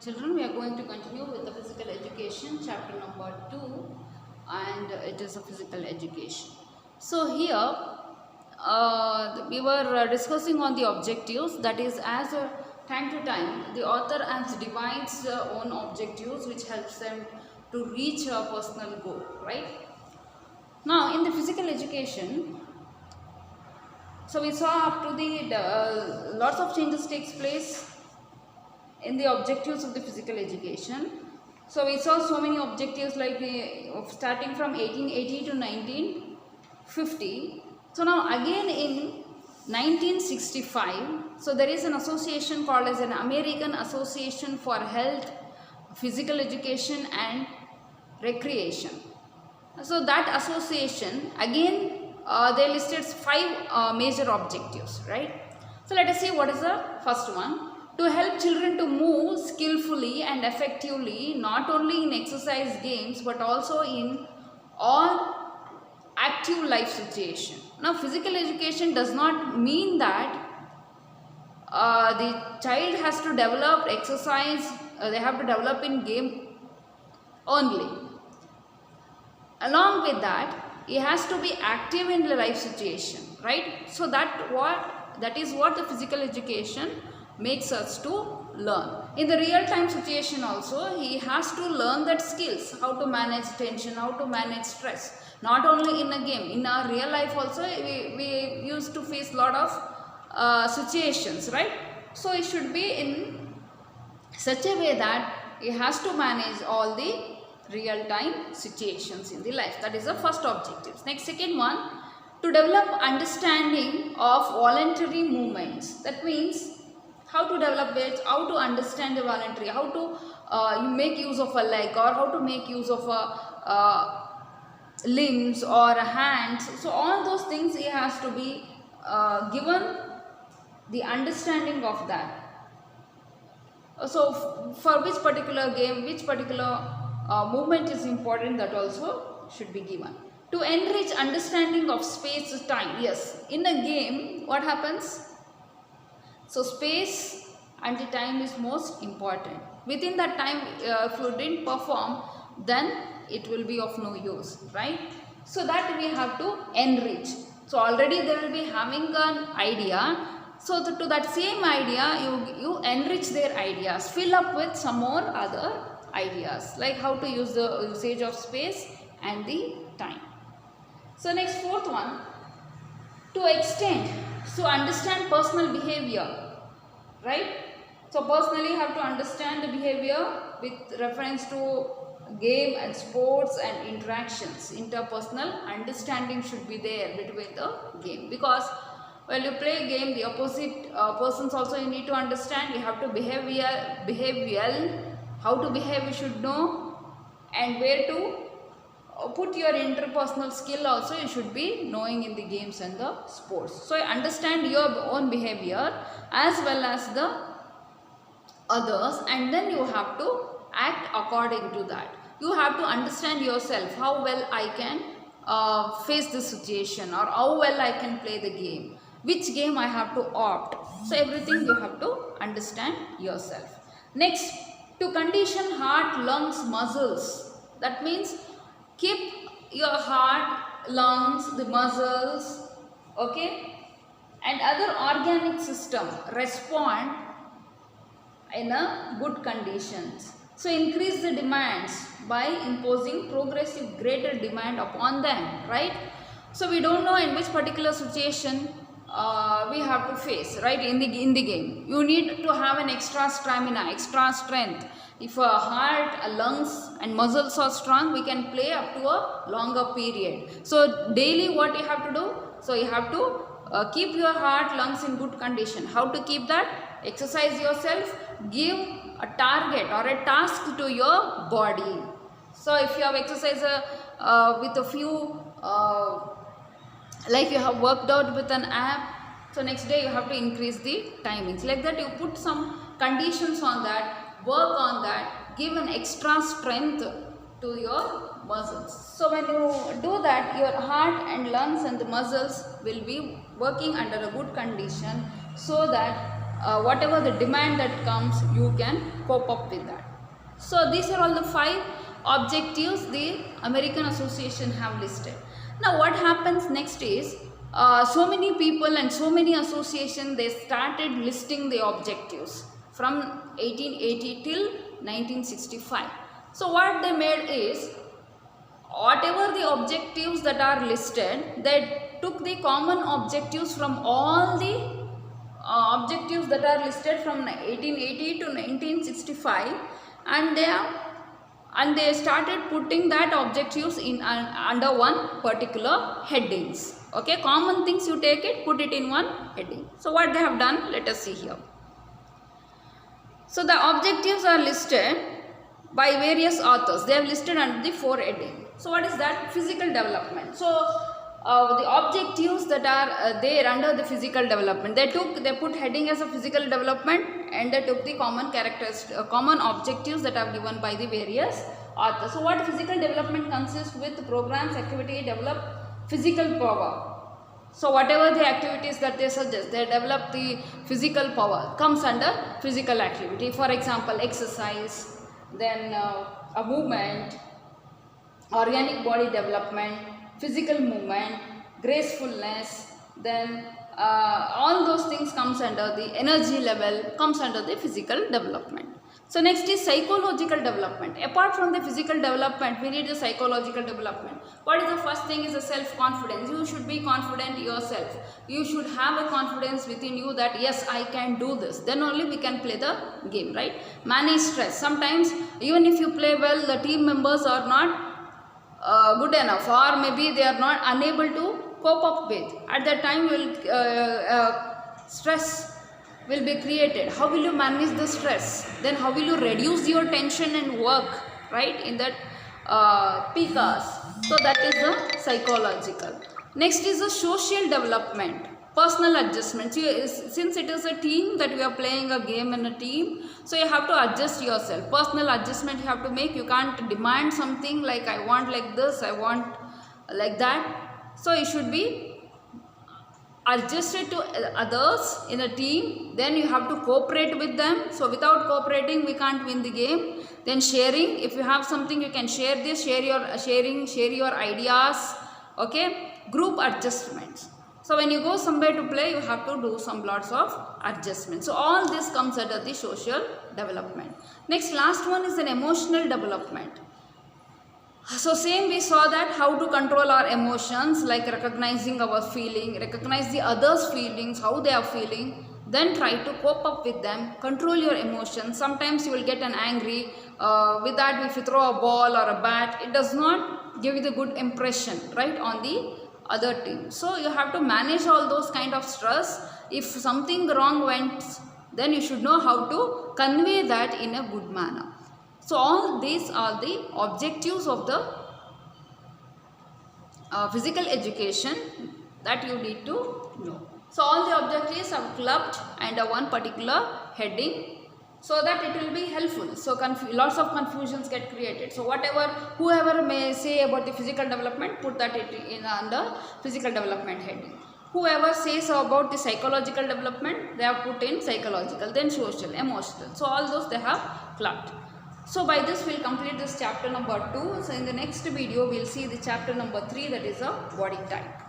Children, we are going to continue with the physical education, chapter number 2, and it is a physical education. So here we were discussing on the objectives, that is, as time to time the author has divides own objectives which helps them to reach a personal goal, right? Now in the physical education, so we saw up to the lots of changes takes place in the objectives of the physical education. So we saw so many objectives, like starting from 1880 to 1950. So now again in 1965, so there is an association called as an American Association for Health, Physical Education and Recreation. So that association again they listed 5 major objectives, right? So let us see what is the first one. To help children to move skillfully and effectively, not only in exercise games but also in all active life situation. Now physical education does not mean that the child has to develop exercise, they have to develop in game only. Along with that, he has to be active in the life situation, right? So that is what the physical education makes us to learn. In the real time situation also, he has to learn that skills, how to manage tension, how to manage stress. Not only in a game, in our real life also we used to face lot of situations, right? So it should be in such a way that he has to manage all the real time situations in the life. That is the first objective. Next, second one, to develop understanding of voluntary movements. That means how to develop it, how to understand the voluntary, how to make use of a leg, or how to make use of a limbs or a hands. So all those things he has to be given the understanding of that. So for which particular game, which particular movement is important, that also should be given. To enrich understanding of space time. Yes, in a game what happens? So space and the time is most important. Within that time, if you didn't perform, then it will be of no use, right? So that we have to enrich. So already they will be having an idea. So to that same idea, you enrich their ideas, fill up with some more other ideas, like how to use the usage of space and the time. So next, fourth one, to extend, so understand personal behavior, right? So personally you have to understand the behavior with reference to game and sports and interactions. Interpersonal understanding should be there between the game, because when you play a game, the opposite persons also you need to understand. You have to behave well, how to behave you should know, and where to put your interpersonal skill also you should be knowing in the games and the sports. So understand your own behavior as well as the others, and then you have to act according to that. You have to understand yourself, how well I can face this situation, or how well I can play the game, which game I have to opt. So everything you have to understand yourself. Next, to condition heart, lungs, muscles. That means keep your heart, lungs, the muscles, okay, and other organic system respond in a good conditions. So increase the demands by imposing progressive greater demand upon them, right? So we don't know in which particular situation we have to face, right? In the game you need to have an extra stamina, extra strength. If a heart, a lungs and muscles are strong, we can play up to a longer period. So daily what you have to do? So you have to keep your heart, lungs in good condition. How to keep that? Exercise yourself, give a target or a task to your body. So if you have exercise with a few like you have worked out with an app, so next day you have to increase the timings. Like that, you put some conditions on that, work on that, give an extra strength to your muscles. So when you do that, your heart and lungs and the muscles will be working under a good condition, so that whatever the demand that comes, you can cope up with that. So these are all the 5 objectives the American Association have listed. Now what happens next is, so many people and so many associations, they started listing the objectives from 1880 till 1965. So what they made is, whatever the objectives that are listed, they took the common objectives from all the objectives that are listed from 1880 to 1965, and they started putting that objectives in under one particular headings. Okay, common things you take it, put it in one heading. So what they have done, let us see here. So the objectives are listed by various authors. They have listed under the 4 headings. So what is that? Physical development. So the objectives that are there under the physical development, they put heading as a physical development, and they took the common objectives that are given by the various authors. So what physical development consists with? Programs, activity, develop physical power. So whatever the activities that they suggest, they develop the physical power, comes under physical activity. For example, exercise, then a movement, organic body development, physical movement, gracefulness, then all those things comes under the energy level, comes under the physical development. So next is psychological development. Apart from the physical development, we need the psychological development. What is the first thing? Is the self-confidence. You should be confident yourself. You should have a confidence within you that yes, I can do this. Then only we can play the game, right? Manage stress. Sometimes even if you play well, the team members are not good enough, or maybe they are not unable to cope up with. At that time, stress will be created. How will you manage the stress? Then how will you reduce your tension and work, right, in that peak hours? So that is the psychological. Next is the social development, personal adjustment. Since it is a team that we are playing a game in a team, so you have to adjust yourself. Personal adjustment you have to make. You can't demand something like I want like this, I want like that. So you should be adjusted to others in a team. Then you have to cooperate with them. So without cooperating, we can't win the game. Then sharing. If you have something, you can share this. Share your ideas. Okay. Group adjustments. So when you go somewhere to play, you have to do some lots of adjustments. So all this comes under the social development. Next, last one is an emotional development. So same, we saw that how to control our emotions, like recognizing our feeling, recognize the others' feelings, how they are feeling, then try to cope up with them, control your emotions. Sometimes you will get an angry, with that if you throw a ball or a bat, it does not give you the good impression, right, on the other team. So you have to manage all those kind of stress. If something wrong went, then you should know how to convey that in a good manner. So all these are the objectives of the physical education that you need to know. So all the objectives are clubbed under one particular heading, so that it will be helpful. So lots of confusions get created. So whoever may say about the physical development, put that in under physical development heading. Whoever says about the psychological development, they have put in psychological, then social, emotional. So all those they have clubbed. So by this we will complete this chapter number 2. So in the next video we will see the chapter number 3, that is a body type.